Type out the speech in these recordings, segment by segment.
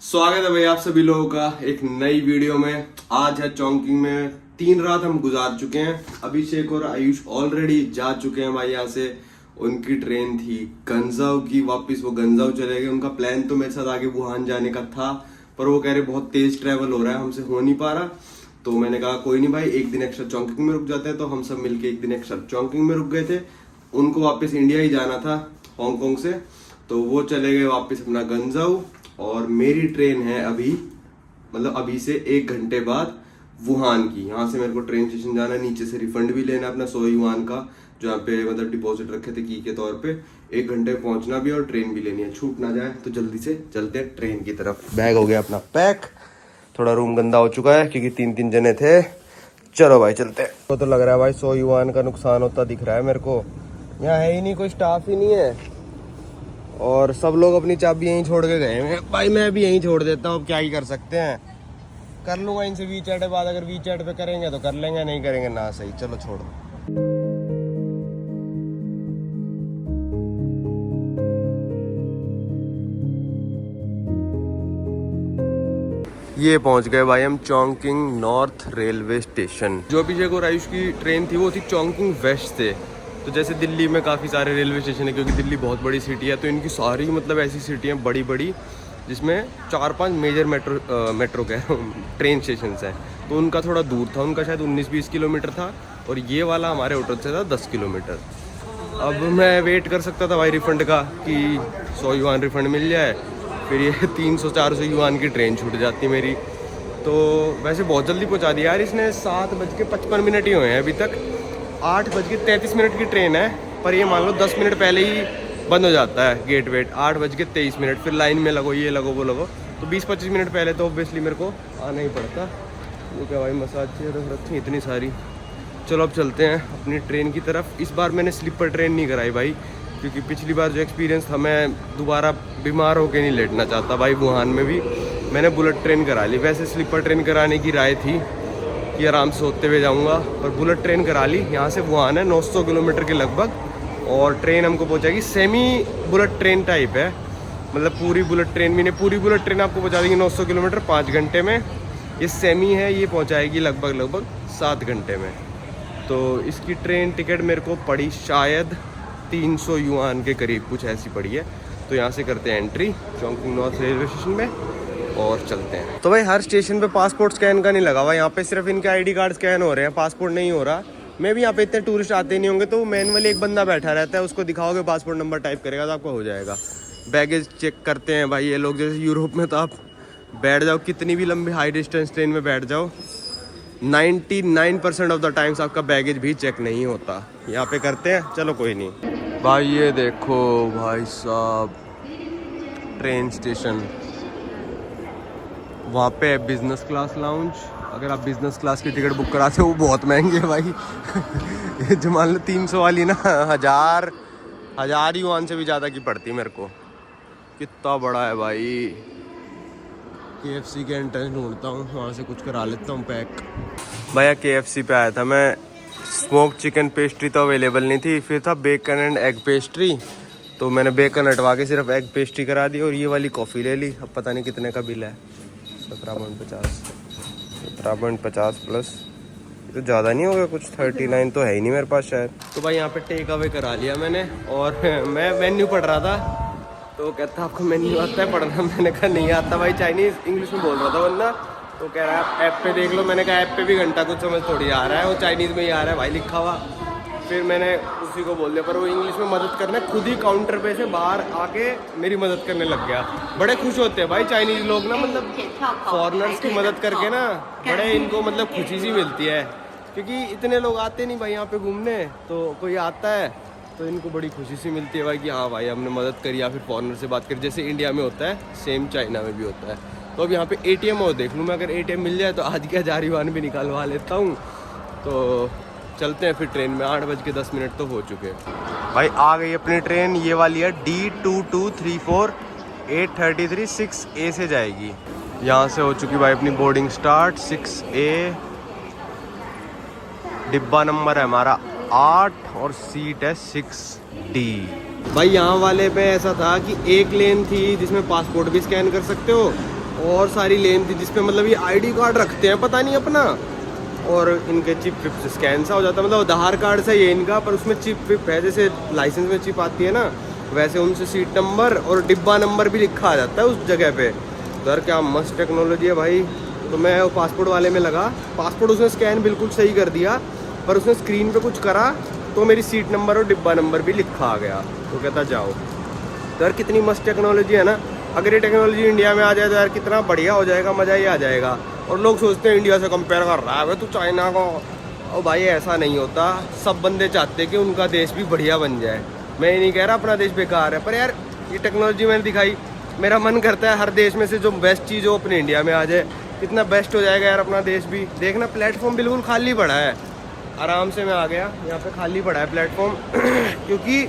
स्वागत है भाई आप सभी लोगों का एक नई वीडियो में। आज है चौंकिंग में 3 रात हम गुजार चुके हैं। अभिषेक और आयुष ऑलरेडी जा चुके हैं भाई यहाँ से। उनकी ट्रेन थी गंजाऊ की, वापस वो गंजाऊ चले गए। उनका प्लान तो मेरे साथ आगे वुहान जाने का था, पर वो कह रहे बहुत तेज ट्रेवल हो रहा है, हमसे हो नहीं पा रहा। तो मैंने कहा कोई नहीं भाई, एक दिन एक्स्ट्रा चौंकिंग में रुक जाते हैं। तो हम सब मिलके एक दिन एक्स्ट्रा चौंकिंग में रुक गए थे। उनको वापस इंडिया ही जाना था हांगकांग से, तो वो चले गए वापस अपना गंजाऊ। और मेरी ट्रेन है अभी, मतलब अभी से 1 घंटे बाद वुहान की। यहाँ से मेरे को ट्रेन स्टेशन जाना है, नीचे से रिफंड भी लेना अपना 100 युआन का, जो यहाँ पे मतलब डिपॉजिट रखे थे की के तौर पे। 1 घंटे पहुंचना भी और ट्रेन भी लेनी है, छूट ना जाए। तो जल्दी से चलते हैं ट्रेन की तरफ। बैग हो गया अपना पैक, थोड़ा रूम गंदा हो चुका है क्योंकि 3 जने थे। चलो भाई चलते हैं। तो लग रहा है भाई 100 युआन का नुकसान होता दिख रहा है मेरे को। यहाँ है ही नहीं, कोई स्टाफ ही नहीं है और सब लोग अपनी चाबी यहीं छोड़ के गए हैं। भाई मैं भी यहीं छोड़ देता हूँ, अब क्या ही कर सकते हैं। कर लूंगा इनसे वीचैट बाद, अगर वीचैट पे करेंगे तो कर लेंगे, नहीं करेंगे ना सही। चलो छोड़ दो। ये पहुंच गए भाई हम चौंकिंग नॉर्थ रेलवे स्टेशन। जो अभिषेक और आयुष की ट्रेन थी वो थी चौंकिंग वेस्ट से। तो जैसे दिल्ली में काफ़ी सारे रेलवे स्टेशन है, क्योंकि दिल्ली बहुत बड़ी सिटी है, तो इनकी सारी मतलब ऐसी सिटी हैं बड़ी बड़ी जिसमें 4-5 मेजर मेट्रो कह रहा हूँ ट्रेन स्टेशन हैं। तो उनका थोड़ा दूर था, उनका शायद 19-20 किलोमीटर था और ये वाला हमारे होटल से था 10 किलोमीटर। अब मैं वेट कर सकता था भाई रिफ़ंड का कि 100 युआन रिफ़ंड मिल जाए, फिर ये 300-400 युआन की ट्रेन छूट जाती मेरी। तो वैसे बहुत जल्दी पहुँचा दिया यार इसने, 7:55 ही हुए हैं अभी तक। 8:33 की ट्रेन है, पर ये मान लो 10 मिनट पहले ही बंद हो जाता है गेट वेट। 8:23, फिर लाइन में लगो, ये लगो वो लगो, तो 20-25 मिनट पहले तो ऑब्वियसली मेरे को आना ही पड़ता। वो क्या भाई मसाज चेयर रखी इतनी सारी। चलो अब चलते हैं अपनी ट्रेन की तरफ। इस बार मैंने स्लीपर ट्रेन नहीं कराई भाई, क्योंकि पिछली बार जो एक्सपीरियंस था, मैं दोबारा बीमार होकर नहीं लेटना चाहता भाई। वुहान में भी मैंने बुलेट ट्रेन करा ली। वैसे स्लीपर ट्रेन कराने की राय थी कि आराम से होते हुए जाऊंगा, पर बुलेट ट्रेन करा ली। यहाँ से वुहान है 900 किलोमीटर के लगभग, और ट्रेन हमको पहुँचाएगी। सेमी बुलेट ट्रेन टाइप है, मतलब पूरी बुलेट ट्रेन भी नहीं। पूरी बुलेट ट्रेन आपको पहुँचा देगी 900 किलोमीटर 5 घंटे में। ये सेमी है, ये पहुँचाएगी लगभग 7 घंटे में। तो इसकी ट्रेन टिकट मेरे को पड़ी शायद 300 युआन के करीब, कुछ ऐसी पड़ी है। तो यहाँ से करते हैं एंट्री चौंकिंग नॉर्थ रेलवे स्टेशन में और चलते हैं। तो भाई हर स्टेशन पे पासपोर्ट स्कैन का नहीं लगा हुआ, यहाँ पे सिर्फ इनके आईडी कार्ड स्कैन हो रहे हैं, पासपोर्ट नहीं हो रहा। मैं भी यहाँ पे इतने टूरिस्ट आते नहीं होंगे, तो मैनुअली एक बंदा बैठा रहता है, उसको दिखाओगे पासपोर्ट नंबर टाइप करेगा तो आपका हो जाएगा। बैगेज चेक करते हैं भाई ये लोग। जैसे यूरोप में तो आप बैठ जाओ, कितनी भी लंबी हाई डिस्टेंस ट्रेन में बैठ जाओ, 99% ऑफ द टाइम्स आपका बैगेज भी चेक नहीं होता। यहाँ पे करते हैं, चलो कोई नहीं। भाई ये देखो भाई साहब ट्रेन स्टेशन, वहाँ पे है बिजनेस क्लास लाउंज। अगर आप बिजनेस क्लास की टिकट बुक कराते हो वो बहुत महंगी है भाई। जो मान लो 300 वाली ना, हजार युआन से भी ज़्यादा की पड़ती मेरे को। कितना बड़ा है भाई। KFC के एंट्रेंस ढूंढता हूँ, वहाँ से कुछ करा लेता हूँ पैक। भैया KFC पे आया था मैं। स्मोक चिकन पेस्ट्री तो अवेलेबल नहीं थी, फिर था बेकन एंड एग पेस्ट्री, तो मैंने बेकन हटवा के सिर्फ एग पेस्ट्री करा दी और ये वाली कॉफ़ी ले ली। अब पता नहीं कितने का बिल है, 17.50 प्लस, तो ज़्यादा नहीं होगा कुछ, 39 तो है ही नहीं मेरे पास शायद। तो भाई यहाँ पे टेक अवे करा लिया मैंने, और मैं मेन्यू पढ़ रहा था, तो कहता आपको मेन्यू आता है पढ़ना? मैंने कहा नहीं आता भाई, चाइनीज़ इंग्लिश में बोल रहा था वरना। तो कह रहा है ऐप पे देख लो। मैंने कहा ऐप पे भी घंटा कुछ समझ थोड़ी आ रहा है, वो चाइनीज़ में ही आ रहा है भाई लिखा हुआ। फिर मैंने उसी को बोल दिया, पर वो इंग्लिश में मदद करना, खुद ही काउंटर पे से बाहर आके मेरी मदद करने लग गया। बड़े खुश होते हैं भाई चाइनीज़ लोग ना, मतलब फॉरेनर्स की मदद करके ना बड़े इनको मतलब खुशी सी मिलती है, क्योंकि इतने लोग आते नहीं भाई यहाँ पे घूमने। तो कोई आता है तो इनको बड़ी खुशी सी मिलती है भाई कि हाँ भाई हमने मदद करी, या फिर फॉरेनर से बात करी। जैसे इंडिया में होता है सेम चाइना में भी होता है। तो अब यहाँ पे ATM और देख लूँ मैं, अगर ATM मिल जाए तो आज के 1000 युआन भी निकालवा लेता हूँ। तो चलते हैं फिर ट्रेन में। 8:10 तो हो चुके हैं भाई। आ गई अपनी ट्रेन, ये वाली है D2234 833 6A से जाएगी। यहाँ से हो चुकी भाई अपनी बोर्डिंग स्टार्ट। 6A डिब्बा नंबर है हमारा 8 और सीट है 6D। भाई यहाँ वाले पे ऐसा था कि एक लेन थी जिसमें पासपोर्ट भी स्कैन कर सकते हो, और सारी लेन थी जिसपे मतलब ये आईडी कार्ड रखते हैं पता नहीं अपना, और इनके चिप विप से स्कैन सा हो जाता है, मतलब आधार कार्ड से ये इनका, पर उसमें चिप विप है, जैसे लाइसेंस में चिप आती है ना, वैसे उनसे सीट नंबर और डिब्बा नंबर भी लिखा आ जाता है उस जगह पे। तो यार क्या मस्त टेक्नोलॉजी है भाई। तो मैं पासपोर्ट वाले में लगा, पासपोर्ट उसने स्कैन बिल्कुल सही कर दिया, पर उसने स्क्रीन पे कुछ करा तो मेरी सीट नंबर और डिब्बा नंबर भी लिखा आ गया। तो कहता जाओ। तो यार कितनी मस्त टेक्नोलॉजी है ना। अगर ये टेक्नोलॉजी इंडिया में आ जाए तो यार कितना बढ़िया हो जाएगा, मज़ा ही आ जाएगा। और लोग सोचते हैं इंडिया से कंपेयर कर रहा है तू चाइना को। और भाई ऐसा नहीं होता, सब बंदे चाहते हैं कि उनका देश भी बढ़िया बन जाए। मैं ये नहीं कह रहा अपना देश बेकार है, पर यार ये टेक्नोलॉजी मैंने दिखाई, मेरा मन करता है हर देश में से जो बेस्ट चीज़ हो अपने इंडिया में आ जाए, कितना बेस्ट हो जाएगा यार अपना देश भी। देखना प्लेटफॉर्म बिल्कुल खाली पड़ा है, आराम से मैं आ गया, यहाँ पे खाली पड़ा है प्लेटफॉर्म क्योंकि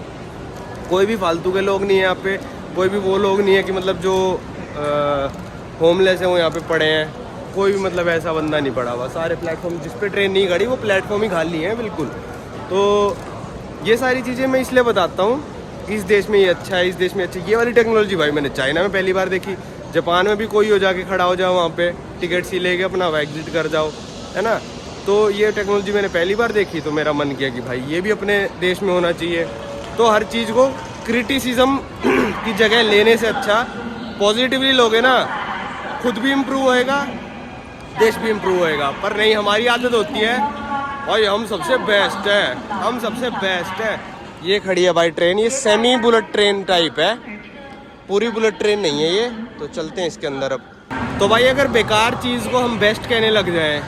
कोई भी फालतू के लोग नहीं है यहाँ पे, कोई भी वो लोग नहीं है कि मतलब जो होमलेस है वो यहाँ पे पड़े हैं, कोई भी मतलब ऐसा बंदा नहीं पड़ा हुआ। सारे प्लेटफॉर्म जिस पे ट्रेन नहीं खड़ी वो प्लेटफॉर्म ही खाली हैं बिल्कुल। तो ये सारी चीज़ें मैं इसलिए बताता हूँ, इस देश में ये अच्छा है, इस देश में अच्छा। ये वाली टेक्नोलॉजी भाई मैंने चाइना में पहली बार देखी, जापान में भी कोई हो जाके खड़ा हो जाओ वहाँ पे, टिकट सी लेके अपना एग्जिट कर जाओ, है ना। तो ये टेक्नोलॉजी मैंने पहली बार देखी, तो मेरा मन किया कि भाई ये भी अपने देश में होना चाहिए। तो हर चीज़ को क्रिटिसिज्म की जगह लेने से अच्छा पॉजिटिवली लोगे ना, खुद भी इम्प्रूव होएगा, देश भी इम्प्रूव होएगा। पर नहीं, हमारी आदत होती है भाई हम सबसे बेस्ट है, हम सबसे बेस्ट है। ये खड़ी है भाई ट्रेन, ये सेमी बुलेट ट्रेन टाइप है, पूरी बुलेट ट्रेन नहीं है ये। तो चलते हैं इसके अंदर अब। तो भाई अगर बेकार चीज़ को हम बेस्ट कहने लग जाएं,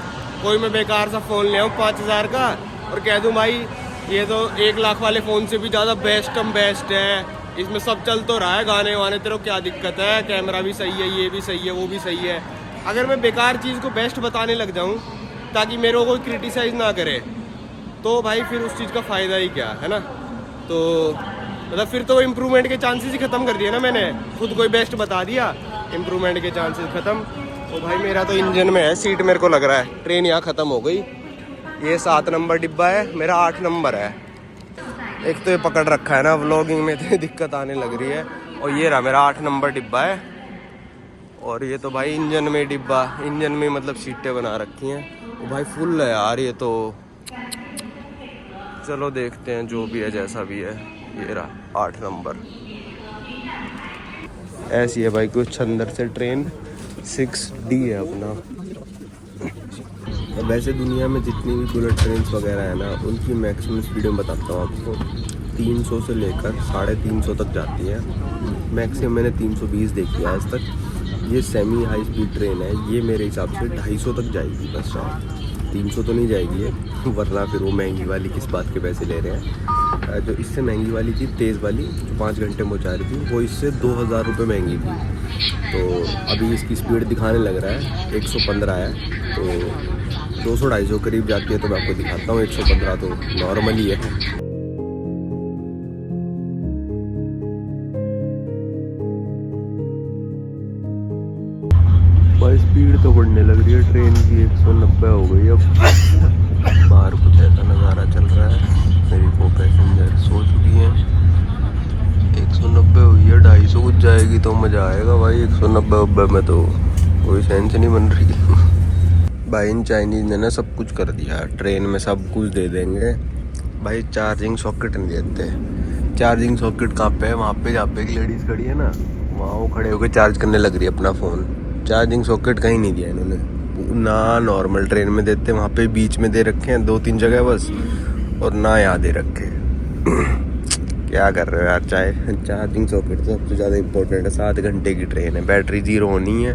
कोई मैं बेकार सा फ़ोन ले आऊँ 5000 का और कह दूँ भाई ये तो 1 लाख वाले फ़ोन से भी ज़्यादा बेस्ट है, इसमें सब चल तो रहा है, गाने वाने, तेरे को क्या दिक्कत है, कैमरा भी सही है, ये भी सही है, वो भी सही है। अगर मैं बेकार चीज़ को बेस्ट बताने लग जाऊँ ताकि मेरे को कोई क्रिटिसाइज़ ना करे, तो भाई फिर उस चीज़ का फ़ायदा ही क्या है ना। तो मतलब फिर तो इम्प्रूवमेंट के चांसेस ही ख़त्म कर दिए ना मैंने, खुद कोई बेस्ट बता दिया, इम्प्रूवमेंट के चांसेस ख़त्म। तो भाई मेरा तो इंजन में है सीट, मेरे को लग रहा है ट्रेन यहाँ ख़त्म हो गई। ये 7 नंबर डिब्बा है, मेरा 8 नंबर है। एक तो ये पकड़ रखा है ना, व्लॉगिंग में इतनी दिक्कत आने लग रही है। और ये रहा मेरा 8 नंबर डिब्बा है। और ये तो भाई इंजन में डिब्बा, इंजन में मतलब सीटें बना रखी हैं। वो भाई फुल है यार ये तो। चलो देखते हैं जो भी है जैसा भी है। ये रहा 8 नंबर, ऐसी है भाई कुछ अंदर से ट्रेन। 6D है अपना। वैसे दुनिया में जितनी भी बुलेट ट्रेन वगैरह है ना, उनकी मैक्सिमम स्पीड में बताता हूँ आपको, 300 से लेकर 350 तक जाती है। मैक्सिमम मैंने 320 देखी है आज तक। ये सेमी हाई स्पीड ट्रेन है, ये मेरे हिसाब से 250 तक जाएगी बस शायद, 300 तो नहीं जाएगी ये, वरना फिर वो महंगी वाली किस बात के पैसे ले रहे हैं। जो इससे महंगी वाली थी, तेज़ वाली जो 5 घंटे में पहुँचा रही थी, वो इससे 2000 रुपये महंगी थी। तो अभी इसकी स्पीड दिखाने लग रहा है 115 है, तो 200-250 करीब जाती है। तो मैं आपको दिखाता हूँ, 115 तो नॉर्मल ही है। भाई स्पीड तो बढ़ने लग रही है ट्रेन की, 190 हो गई अब। बाहर कुछ ऐसा नज़ारा चल रहा है, मेरी को पैसेंजर सो चुकी हैं। 190 हुई है, 250 कुछ जाएगी तो मज़ा आएगा भाई। 190 में तो कोई सेंस नहीं बन रही। भाई इन चाइनीज़ ने ना सब कुछ कर दिया, ट्रेन में सब कुछ दे देंगे भाई। चार्जिंग सॉकेट नहीं देते। चार्जिंग सॉकेट कहाँ पे है? वहाँ पे जहाँ पे एक लेडीज़ खड़ी है ना, वहाँ वो खड़े होकर चार्ज करने लग रही है अपना फ़ोन। चार्जिंग सॉकेट कहीं नहीं दिया इन्होंने ना, नॉर्मल ट्रेन में देते, वहाँ पे बीच में दे रखे हैं 2-3 जगह बस, और ना यहाँ दे रखे। क्या कर रहे हो यार। चार्जिंग सॉकेट तो सबसे ज़्यादा इम्पोर्टेंट है। 7 घंटे की ट्रेन है, बैटरी 0 होनी है।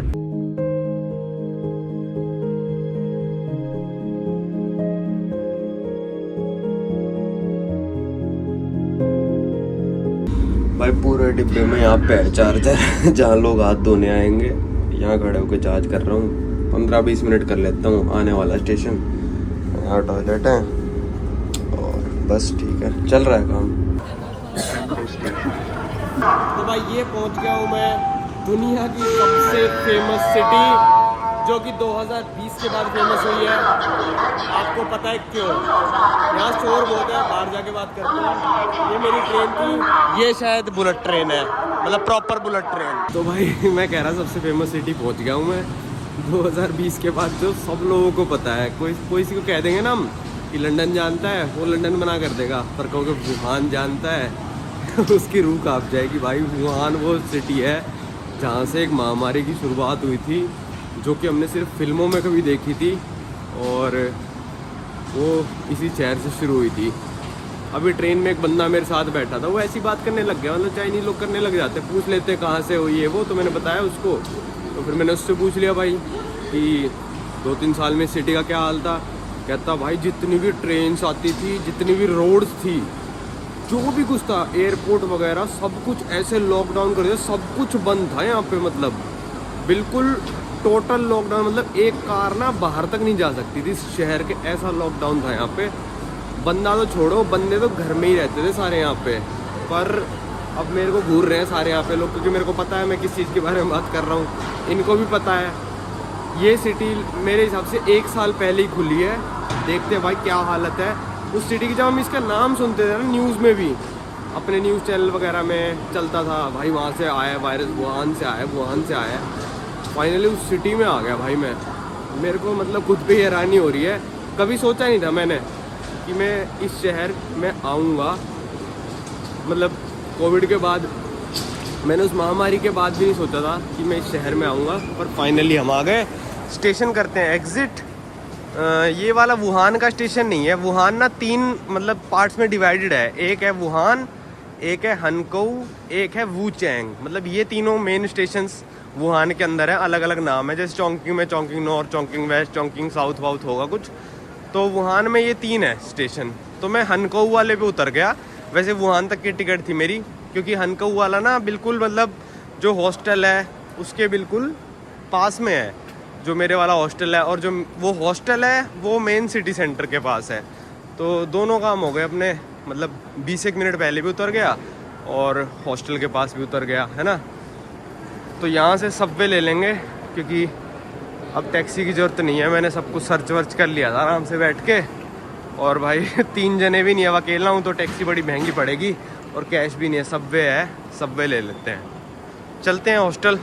भाई पूरे डिब्बे में यहाँ पे है चार्जर, जहाँ लोग हाथ धोने आएंगे। यहाँ खड़े होकर चार्ज कर रहा हूँ, 15-20 मिनट कर लेता हूँ। आने वाला स्टेशन, यहाँ टॉयलेट है और बस ठीक है, चल रहा है काम। तो भाई ये पहुँच गया हूँ मैं दुनिया की सबसे फेमस सिटी, जो कि 2020 के बाद फेमस हुई है। आपको पता है क्यों? यहाँ शोर बहुत है, बाहर जाके बात करते हैं। ये मेरी ट्रेन थी, ये शायद बुलेट ट्रेन है, मतलब प्रॉपर बुलेट ट्रेन। तो भाई मैं कह रहा सबसे फेमस सिटी पहुंच गया हूँ मैं 2020 के बाद। जो सब लोगों को पता है, कोई किसी को कह देंगे ना हम कि लंदन जानता है, वो लंदन बना कर देगा। पर कहोगे वुहान जानता है उसकी रूह कांप जाएगी भाई। वुहान वो सिटी है जहाँ से एक महामारी की शुरुआत हुई थी, जो कि हमने सिर्फ फिल्मों में कभी देखी थी, और वो इसी शहर से शुरू हुई थी। अभी ट्रेन में एक बंदा मेरे साथ बैठा था, वो ऐसी बात करने लग गया, मतलब चाइनीज लोग करने लग जाते, पूछ लेते कहाँ से हो ये वो। तो मैंने बताया उसको, तो फिर मैंने उससे पूछ लिया भाई कि 2-3 साल में सिटी का क्या हाल था। कहता भाई जितनी भी ट्रेन्स आती थी, जितनी भी रोड्स थी, जो भी कुछ था, एयरपोर्ट वगैरह सब कुछ ऐसे लॉकडाउन कर दिया, सब कुछ बंद था यहाँ पे। मतलब बिल्कुल टोटल लॉकडाउन, मतलब एक कार ना बाहर तक नहीं जा सकती थी इस शहर के, ऐसा लॉकडाउन था यहाँ पे। बंदा तो छोड़ो, बंदे तो घर में ही रहते थे सारे यहाँ पे। पर अब मेरे को घूर रहे हैं सारे यहाँ पे लोग, क्योंकि मेरे को पता है मैं किस चीज़ के बारे में बात कर रहा हूँ, इनको भी पता है। ये सिटी मेरे हिसाब से 1 साल पहले ही खुली है। देखते हैं भाई क्या हालत है उस सिटी की। जब हम इसका नाम सुनते थे ना न्यूज़ में भी, अपने न्यूज़ चैनल वगैरह में चलता था भाई वहाँ से आया वायरस, वुहान से आया, वुहान से आया। फाइनली उस सिटी में आ गया भाई मैं। मेरे को मतलब खुद पे हैरानी हो रही है। कभी सोचा नहीं था मैंने कि मैं इस शहर में आऊँगा। मतलब कोविड के बाद, मैंने उस महामारी के बाद भी नहीं सोचा था कि मैं इस शहर में आऊँगा, पर फाइनली हम आ गए। स्टेशन करते हैं एग्ज़िट। ये वाला वुहान का स्टेशन नहीं है। वुहान ना 3 मतलब पार्ट्स में डिवाइडेड है। एक है वुहान, एक है हनकोउ, एक है वूचैंग। मतलब ये तीनों मेन स्टेशंस वुहान के अंदर है। अलग अलग नाम है, जैसे चोंगकिंग में Chongqing north, Chongqing west, Chongqing south वाउथ होगा कुछ। तो वुहान में ये 3 है स्टेशन। तो मैं हनकोउ वाले पे उतर गया। वैसे वुहान तक की टिकट थी मेरी, क्योंकि हनकोउ वाला ना बिल्कुल मतलब जो हॉस्टल है उसके बिल्कुल पास में है जो मेरे वाला हॉस्टल है, और जो वो हॉस्टल है वो मेन सिटी सेंटर के पास है। तो दोनों काम हो गए अपने। मतलब 20 मिनट पहले भी उतर गया और हॉस्टल के पास भी उतर गया, है ना। तो यहाँ से सबवे ले लेंगे, क्योंकि अब टैक्सी की ज़रूरत नहीं है। मैंने सब कुछ सर्च वर्च कर लिया था आराम से बैठ के। और भाई 3 जने भी नहीं है, अकेला हूँ, तो टैक्सी बड़ी महंगी पड़ेगी और कैश भी नहीं है। सबवे है, सबवे ले लेते हैं। चलते हैं हॉस्टल,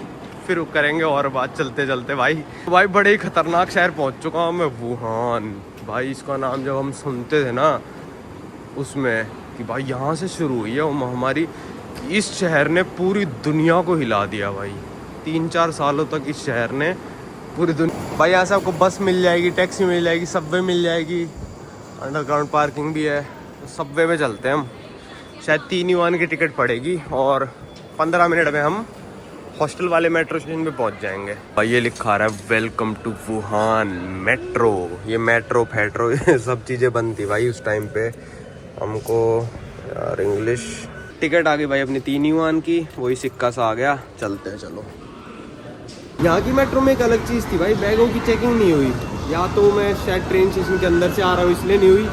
फिर करेंगे और बात चलते चलते। भाई बड़े ही खतरनाक शहर पहुँच चुका हूँ मैं, वुहान। भाई इसका नाम जब हम सुनते थे ना उसमें कि भाई यहाँ से शुरू हुई है वो महामारी, इस शहर ने पूरी दुनिया को हिला दिया भाई। 3-4 सालों तक इस शहर ने पूरी दुनिया। भाई यहाँ से आपको बस मिल जाएगी, टैक्सी मिल जाएगी, सबवे मिल जाएगी, अंडरग्राउंड पार्किंग भी है। तो सबवे में चलते हैं हम। शायद 3 युआन की टिकट पड़ेगी और 15 मिनट में हम हॉस्टल वाले मेट्रो स्टेशन पे पहुंच जाएंगे। भाई ये लिखा रहा है वेलकम टू वुहान मेट्रो। ये मेट्रो फेट्रो ये सब चीज़ें बंद थी भाई उस टाइम पे। हमको यार इंग्लिश टिकट आ गई भाई अपनी 3 युआन की, वही सिक्का सा आ गया। चलते हैं चलो। यहाँ की मेट्रो में एक अलग चीज़ थी भाई, बैगों की चेकिंग नहीं हुई। या तो मैं शायद ट्रेन स्टेशन के अंदर से आ रहा हूँ इसलिए नहीं हुई,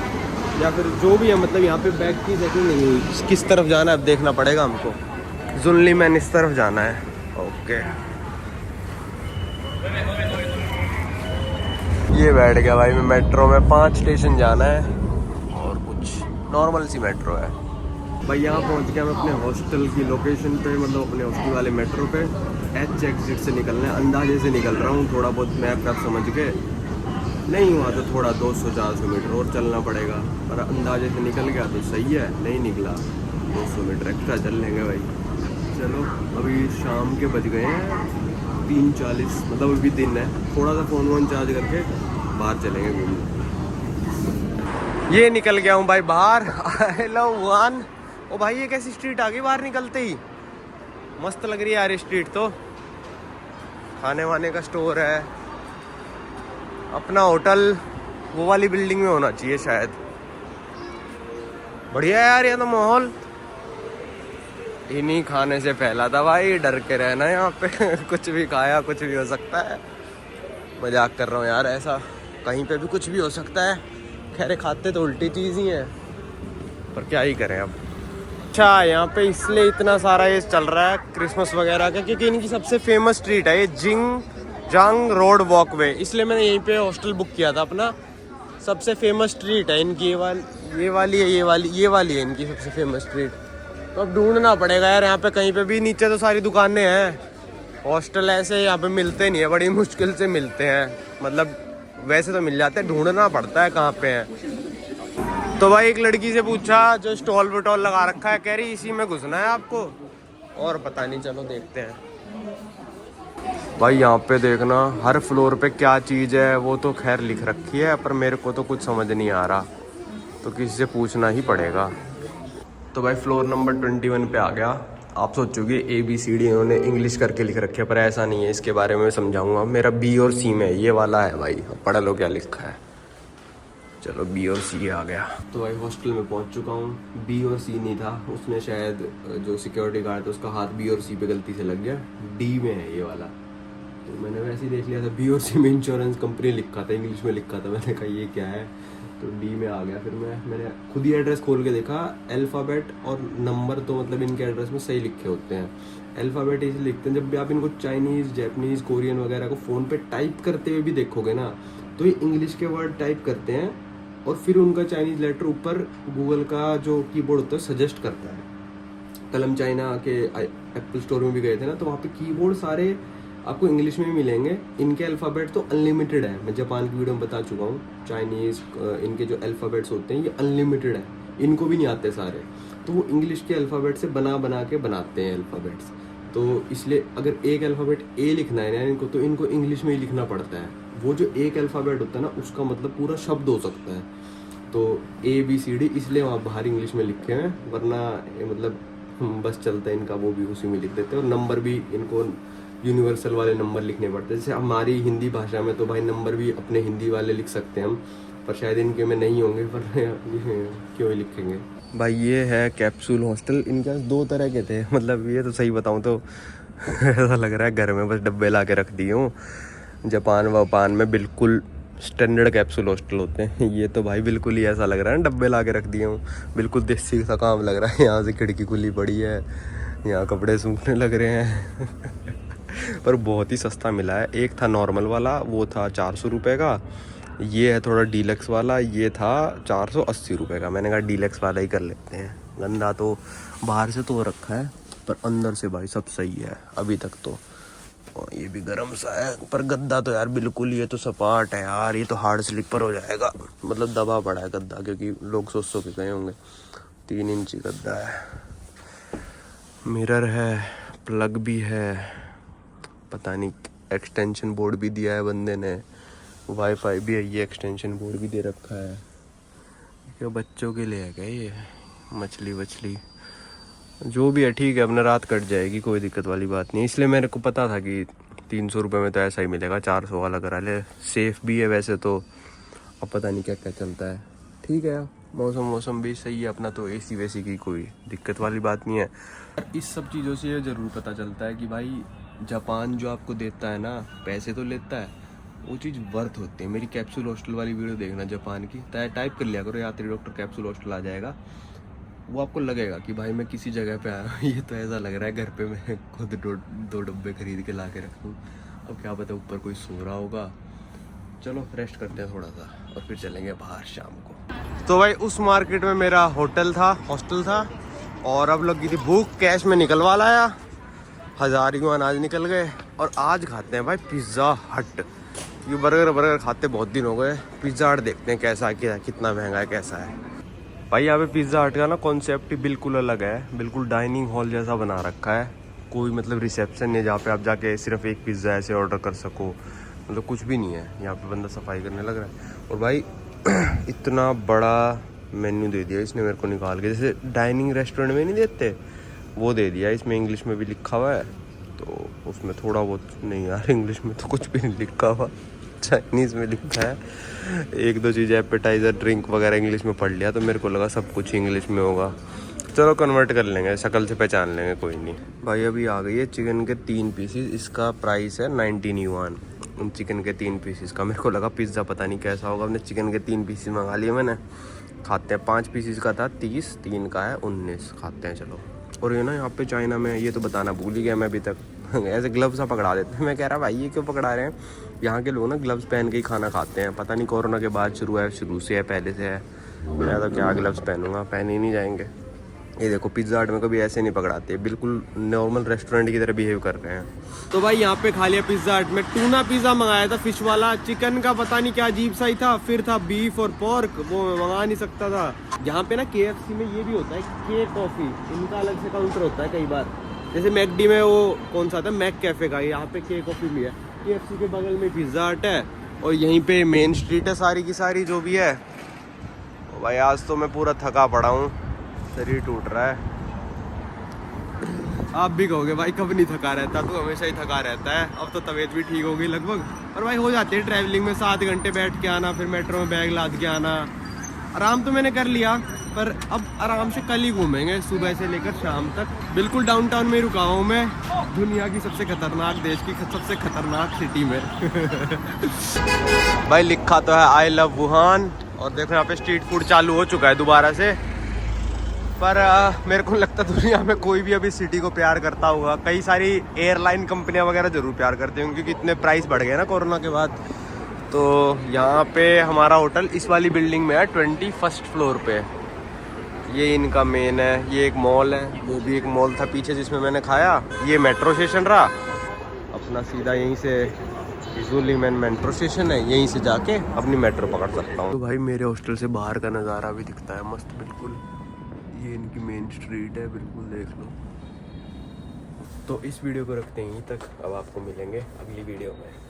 या फिर जो भी है, मतलब यहाँ पे बैग की चेकिंग नहीं हुई। किस तरफ जाना है अब देखना पड़ेगा हमको। जुनली मैन इस तरफ जाना है। ओके, ये बैठ गया भाई मैं मेट्रो में। 5 स्टेशन जाना है और कुछ नॉर्मल सी मेट्रो है भाई। यहाँ पहुँच गया मैं अपने हॉस्टल की लोकेशन पे, मतलब अपने हॉस्टल वाले मेट्रो पे। एच एग्जिट से निकलना है, अंदाजे से निकल रहा हूँ, थोड़ा बहुत मैप का समझ के। नहीं हुआ तो थोड़ा 200-400 मीटर और चलना पड़ेगा, पर अंदाजे से निकल गया तो सही है, नहीं निकला 200 मीटर एक्स्ट्रा चल लेंगे भाई। चलो अभी शाम के बज गए हैं 3:40, मतलब अभी दिन है। थोड़ा सा फ़ोन वोन चार्ज करके बाहर चलेंगे घूमने। ये निकल गया हूँ भाई बाहर। Hello Wuhan. ओ भाई ये कैसी स्ट्रीट आ गई बाहर निकलते ही, मस्त लग रही है यार ये स्ट्रीट। तो खाने वाने का स्टोर है, अपना होटल वो वाली बिल्डिंग में होना चाहिए शायद। बढ़िया है यार ये तो माहौल। इन्हीं खाने से फैला था भाई, डर के रहना यहाँ पे। कुछ भी खाया, कुछ भी हो सकता है। मजाक कर रहा हूँ यार, ऐसा कहीं पे भी कुछ भी हो सकता है। खैर खाते तो उल्टी चीज़ ही है, पर क्या ही करें अब। अच्छा यहाँ पे इसलिए इतना सारा ये चल रहा है क्रिसमस वगैरह का, क्योंकि इनकी सबसे फेमस स्ट्रीट है ये जिंगजांग रोड वॉकवे। इसलिए मैंने यहीं पे हॉस्टल बुक किया था अपना। सबसे फेमस स्ट्रीट है इनकी, ये वाली है, ये वाली है इनकी सबसे फेमस स्ट्रीट। तो अब ढूंढना पड़ेगा यार यहाँ पे कहीं पे भी। नीचे तो सारी दुकानें हैं, हॉस्टल ऐसे यहाँ पे मिलते नहीं है, बड़ी मुश्किल से मिलते हैं। मतलब वैसे तो मिल जाते हैं, ढूंढना पड़ता है कहाँ पे है। तो भाई एक लड़की से पूछा जो स्टॉल वटॉल लगा रखा है, कह रही इसी में घुसना है आपको, और पता नहीं, चलो देखते हैं। भाई यहाँ पे देखना हर फ्लोर पे क्या चीज़ है वो तो खैर लिख रखी है, पर मेरे को तो कुछ समझ नहीं आ रहा, तो किसी से पूछना ही पड़ेगा। तो भाई फ्लोर नंबर 21 पे आ गया। आप सोचोगे ABCD इन्होंने इंग्लिश करके लिख रखे है, पर ऐसा नहीं है, इसके बारे में समझाऊंगा। मेरा B और C में ये वाला है भाई, पढ़ लो क्या लिखा है। चलो B और C आ गया। तो भाई हॉस्टल में पहुंच चुका हूँ। B और C नहीं था, उसने शायद जो सिक्योरिटी गार्ड था उसका हाथ B और C पे गलती से लग गया, D में है ये वाला। तो मैंने वैसे ही देख लिया था, B और C में इंश्योरेंस कंपनी लिखा था, इंग्लिश में लिखा था। मैंने कहा ये क्या है, तो D में आ गया। फिर मैंने खुद ही एड्रेस खोल के देखा, अल्फ़ाबेट और नंबर तो मतलब इनके एड्रेस में सही लिखे होते हैं। अल्फ़ाबेट इसलिए लिखते हैं, जब भी आप इनको चाइनीज़, जैपनीज़, कोरियन वगैरह को फ़ोन पे टाइप करते हुए भी देखोगे ना, तो ये इंग्लिश के वर्ड टाइप करते हैं और फिर उनका चाइनीज़ लेटर ऊपर गूगल का जो कीबोर्ड होता है सजेस्ट करता है। कल हम चाइना के एप्पल स्टोर में भी गए थे ना, तो वहाँ पे कीबोर्ड सारे आपको इंग्लिश में भी मिलेंगे। इनके अल्फ़ाबेट तो अनलिमिटेड है, मैं जापान की वीडियो में बता चुका हूँ। चाइनीज़ इनके जो अल्फ़ाबेट्स होते हैं ये अनलिमिटेड है, इनको भी नहीं आते सारे, तो वो इंग्लिश के अल्फ़ाबेट से बना के बनाते हैं अल्फ़ाबेट्स। तो इसलिए अगर एक अल्फ़ाबेट ए लिखना है ना इनको, तो इनको इंग्लिश में ही लिखना पड़ता है। वो जो एक अल्फ़ाबेट होता है ना, उसका मतलब पूरा शब्द हो सकता है। तो ABCD इसलिए वहाँ बाहर इंग्लिश में लिखे हैं, वरना मतलब बस चलता है इनका, वो भी उसी में लिख देते हैं। और नंबर भी इनको यूनिवर्सल वाले नंबर लिखने पड़ते हैं। जैसे हमारी हिंदी भाषा में तो भाई नंबर भी अपने हिंदी वाले लिख सकते हैं हम, पर शायद इनके में नहीं होंगे, पर क्यों ही लिखेंगे। भाई ये है कैप्सूल हॉस्टल। इनके पास 2 तरह के थे, मतलब ये तो सही बताऊँ तो ऐसा लग रहा है घर में बस डब्बे ला के रख दिए हूँ। जापान वापान में बिल्कुल स्टैंडर्ड कैप्सूल हॉस्टल होते हैं, ये तो भाई बिल्कुल ही ऐसा लग रहा है डब्बे ला के रख दिए हूँ। बिल्कुल देसी सा काम लग रहा है। यहाँ से खिड़की खुली पड़ी है, यहाँ कपड़े सूखने लग रहे हैं पर बहुत ही सस्ता मिला है। एक था नॉर्मल वाला, वो था 400 रुपये का। ये है थोड़ा डीलक्स वाला, ये था 480 रुपये का। मैंने कहा डीलक्स वाला ही कर लेते हैं। गंदा तो बाहर से तो रखा है, पर अंदर से भाई सब सही है अभी तक तो। और ये भी गर्म सा है, पर गद्दा तो यार बिल्कुल, ये तो सपाट है यार, ये तो हार्ड स्लीपर हो जाएगा। मतलब दबा पड़ा है गद्दा, क्योंकि लोग सो के गए होंगे। 3 इंची गद्दा है, मिरर है, प्लग भी है, पता नहीं एक्सटेंशन बोर्ड भी दिया है बंदे ने, वाईफाई भी है, ये एक्सटेंशन बोर्ड भी दे रखा है। क्या बच्चों के लिए है क्या ये? मछली वछली जो भी है ठीक है, अपना रात कट जाएगी, कोई दिक्कत वाली बात नहीं। इसलिए मेरे को पता था कि 300 रुपये में तो ऐसा ही मिलेगा, 400 वाला करा ले। सेफ़ भी है वैसे तो, अब पता नहीं क्या क्या चलता है। ठीक है, मौसम भी सही है अपना, तो AC वेसी की कोई दिक्कत वाली बात नहीं है। इस सब चीज़ों से ये ज़रूर पता चलता है कि भाई जापान जो आपको देता है ना, पैसे तो लेता है, वो चीज़ वर्थ होती है। मेरी कैप्सूल हॉस्टल वाली वीडियो देखना जापान की, टाइप कर लिया करो यात्री डॉक्टर कैप्सूल हॉस्टल आ जाएगा। वो आपको लगेगा कि भाई मैं किसी जगह पे आया हूँ। ये तो ऐसा लग रहा है घर पे मैं खुद दो डब्बे खरीद के ला के रखूँ। अब क्या पता ऊपर कोई सो रहा होगा। चलो रेस्ट करते हैं थोड़ा सा और फिर चलेंगे बाहर शाम को। तो भाई उस मार्केट में मेरा हॉस्टल था और अब लगी थी भूख, कैश में निकलवा लाया, 1000 युआन आज निकल गए। और आज खाते हैं भाई पिज़्ज़ा हट। ये बर्गर खाते बहुत दिन हो गए। पिज़्ज़ा हट देखते हैं कैसा है, कितना महंगा है, कैसा है। भाई यहाँ पे पिज़्ज़ा हट का ना कॉन्सेप्ट ही बिल्कुल अलग है, बिल्कुल डाइनिंग हॉल जैसा बना रखा है। कोई मतलब रिसेप्शन नहीं जहाँ पे आप जाके सिर्फ एक पिज़्ज़ा ऐसे ऑर्डर कर सको, मतलब कुछ भी नहीं है। यहाँ पे बंदा सफाई करने लग रहा है। और भाई इतना बड़ा मेन्यू दे दिया इसने मेरे को निकाल के, जैसे डाइनिंग रेस्टोरेंट में नहीं देते वो दे दिया। इसमें इंग्लिश में भी लिखा हुआ है, तो उसमें थोड़ा बहुत नहीं यार, इंग्लिश में तो कुछ भी नहीं लिखा हुआ, चाइनीज़ में लिखा है। 1-2 चीज़ें एपेटाइज़र ड्रिंक वगैरह इंग्लिश में पढ़ लिया, तो मेरे को लगा सब कुछ इंग्लिश में होगा। चलो कन्वर्ट कर लेंगे, शक्ल से पहचान लेंगे, कोई नहीं। भाई अभी आ गई है चिकन के 3 पीसीस, इसका प्राइस है 19 युआन उन चिकन के 3 पीसीस का। मेरे को लगा पिज़्ज़ा पता नहीं कैसा होगा, अपने चिकन के 3 पीसीस मंगा लिए मैंने। खाते हैं, 5 पीसीस का था 30, 3 का है 19, खाते हैं चलो। और ये ना यहाँ पे चाइना में, ये तो बताना भूल ही गया मैं अभी तक, ऐसे ग्लव्स सा पकड़ा देते हैं। मैं कह रहा भाई ये क्यों पकड़ा रहे हैं? यहाँ के लोग ना ग्लव्स पहन के ही खाना खाते हैं, पता नहीं कोरोना के बाद शुरू से है, पहले से है। मैं तो क्या ग्लव्स पहनूंगा, पहन ही नहीं जाएंगे। ये देखो पिज्जा हट में कभी ऐसे नहीं पकड़ाते, बिल्कुल नॉर्मल रेस्टोरेंट की तरह बिहेव कर रहे हैं। तो भाई यहाँ पे खा लिया पिज्जा हट में, टूना पिज्जा मंगाया था फिश वाला, चिकन का पता नहीं क्या अजीब सा ही था, फिर था बीफ और पोर्क, वो मैं मंगा नहीं सकता था। यहाँ पे ना KFC में ये भी होता है के कॉफी, इनका अलग से काउंटर होता है कई बार, जैसे मैकडी में वो कौन सा था मैक कैफे का, यहाँ पे के कॉफी भी है। KFC के बगल में पिज्जा हट है और यहीं पे मेन स्ट्रीट है सारी की सारी जो भी है। भाई आज तो मैं पूरा थका पड़ा हूँ, शरीर टूट रहा है। आप भी कहोगे भाई कब नहीं थका रहता, तो हमेशा ही थका रहता है। अब तो तबीयत भी ठीक हो गई लगभग, और भाई हो जाती है ट्रैवलिंग में 7 घंटे बैठ के आना, फिर मेट्रो में बैग लाद के आना। आराम तो मैंने कर लिया, पर अब आराम से कल ही घूमेंगे सुबह से लेकर शाम तक। बिल्कुल डाउनटाउन में रुका हूँ मैं, दुनिया की सबसे खतरनाक, देश की सबसे खतरनाक सिटी में। भाई लिखा तो है आई लव वुहान, और देखो यहाँ पे स्ट्रीट फूड चालू हो चुका है दोबारा से। पर मेरे को लगता है दुनिया में कोई भी अभी सिटी को प्यार करता होगा। कई सारी एयरलाइन कंपनियां वगैरह जरूर प्यार करती होंगी, क्योंकि इतने प्राइस बढ़ गए ना कोरोना के बाद। तो यहाँ पे हमारा होटल इस वाली बिल्डिंग में है, 21st फ्लोर पे। ये इनका मेन है, ये एक मॉल है, वो भी एक मॉल था पीछे जिसमें मैंने खाया। ये मेट्रो स्टेशन रहा अपना, सीधा यहीं से जुलीमैन मेट्रो स्टेशन है, यहीं से जाके अपनी मेट्रो पकड़ सकता हूँ। तो भाई मेरे हॉस्टल से बाहर का नज़ारा भी दिखता है मस्त बिल्कुल, ये इनकी मेन स्ट्रीट है, बिल्कुल देख लो। तो इस वीडियो को रखते हैं यहीं तक, अब आपको मिलेंगे अगली वीडियो में।